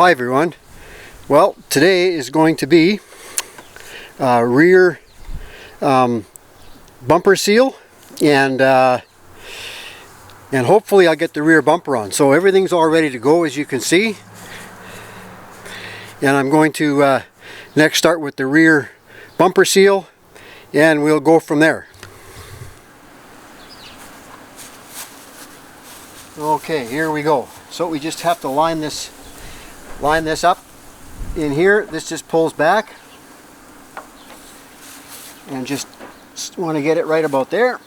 Hi everyone. Well, today is going to be rear bumper seal, and hopefully I'll get the rear bumper on. So everything's all ready to go, as you can see, and I'm going to next start with the rear bumper seal, and we'll go from there. Okay, here we go. So we just have to line this up in here. This just pulls back, and just want to get it right about there,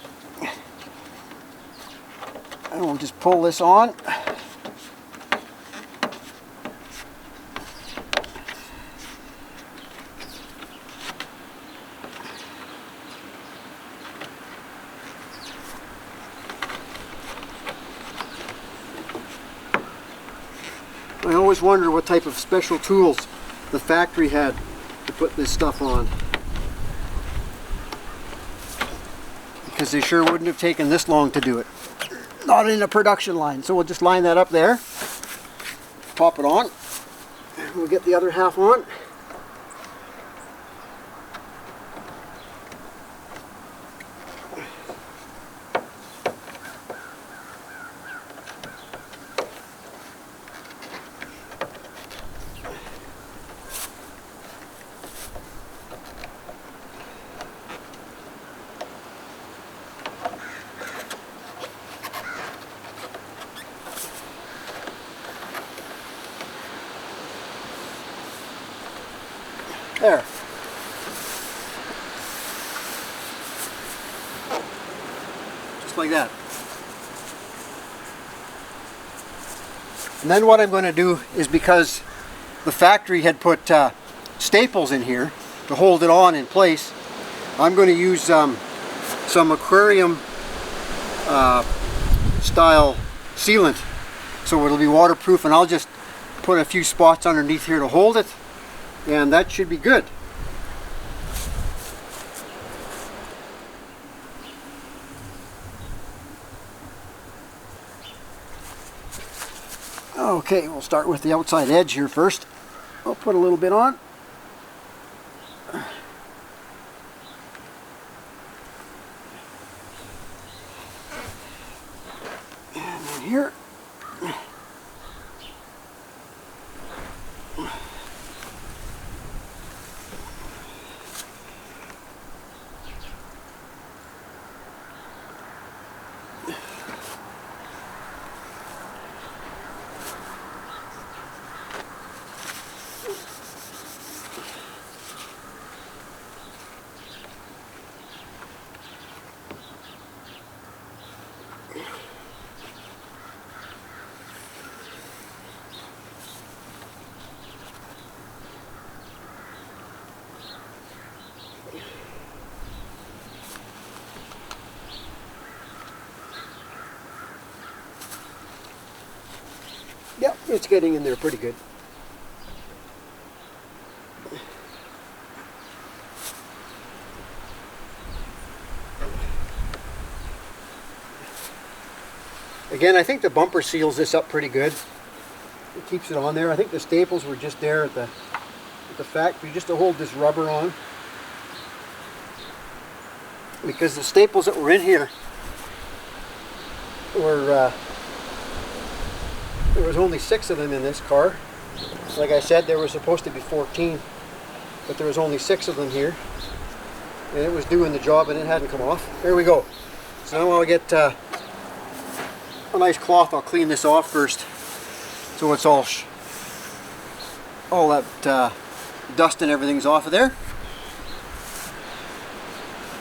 and we'll just pull this on. I always wonder what type of special tools the factory had to put this stuff on, because they sure wouldn't have taken this long to do it. Not in a production line. So we'll just line that up there, pop it on, and we'll get the other half on. There. Just like that. And then what I'm going to do is, because the factory had put staples in here to hold it on in place, I'm going to use some aquarium style sealant, so it'll be waterproof, and I'll just put a few spots underneath here to hold it, and that should be good. Okay, we'll start with the outside edge here first. I'll put a little bit on. And then here. Yep, it's getting in there pretty good. Again, I think the bumper seals this up pretty good. It keeps it on there. I think the staples were just there at the factory just to hold this rubber on, because the staples that were in here were there was only 6 of them in this car. Like I said, there were supposed to be 14, but there was only 6 of them here, and it was doing the job and it hadn't come off. There we go. So now I'll get a nice cloth. I'll clean this off first, so it's all that dust and everything's off of there,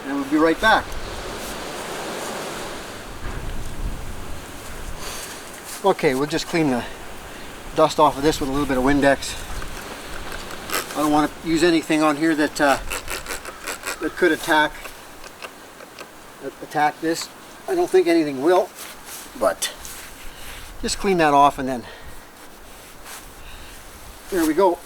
and we'll be right back. Okay, we'll just clean the dust off of this with a little bit of Windex. I don't want to use anything on here that could attack this. I don't think anything will, but just clean that off, and then there we go.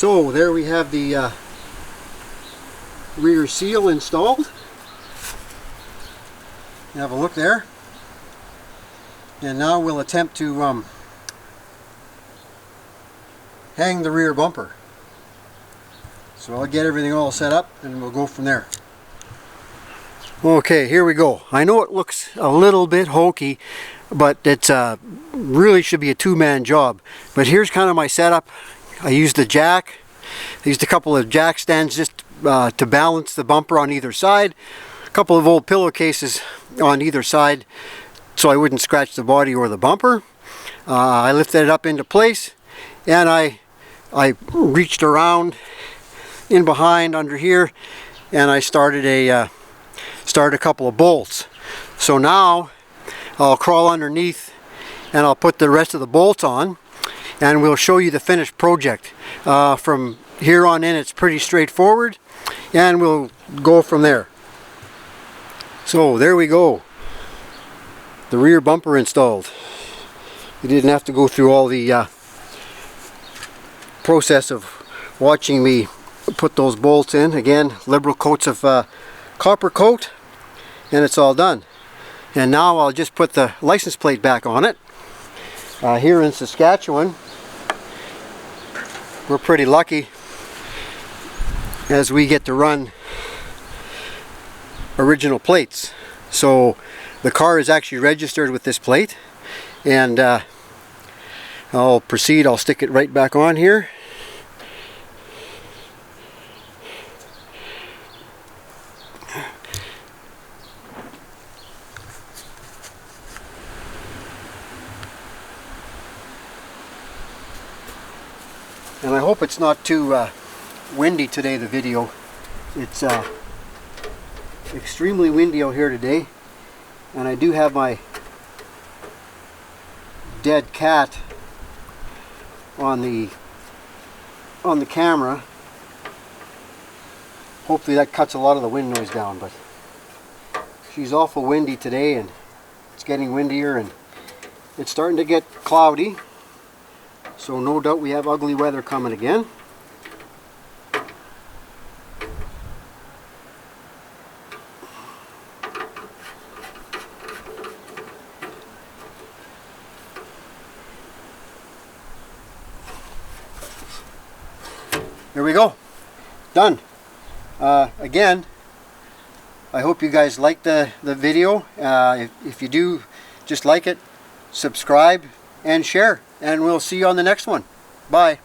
So there we have the rear seal installed. Have a look there. And now we'll attempt to hang the rear bumper. So I'll get everything all set up and we'll go from there. Okay, here we go. I know it looks a little bit hokey, but it's really should be a two-man job. But here's kind of my setup. I used the jack. I used a couple of jack stands just to balance the bumper on either side. A couple of old pillowcases on either side so I wouldn't scratch the body or the bumper. I lifted it up into place, and I reached around in behind under here, and I started a couple of bolts. So now I'll crawl underneath and I'll put the rest of the bolts on, and we'll show you the finished project. From here on in it's pretty straightforward, and we'll go from there. So there we go. The rear bumper installed. You didn't have to go through all the process of watching me put those bolts in. Again, liberal coats of copper coat, and it's all done. And now I'll just put the license plate back on it. Here in Saskatchewan, we're pretty lucky as we get to run original plates. So the car is actually registered with this plate, and I'll proceed. I'll stick it right back on here. And I hope it's not too windy today, the video. It's extremely windy out here today, and I do have my dead cat on the camera. Hopefully that cuts a lot of the wind noise down, but she's awful windy today, and it's getting windier, and it's starting to get cloudy. So no doubt we have ugly weather coming again. There we go. Done. Again, I hope you guys liked the video. If you do, just like it, subscribe, and share. And we'll see you on the next one. Bye.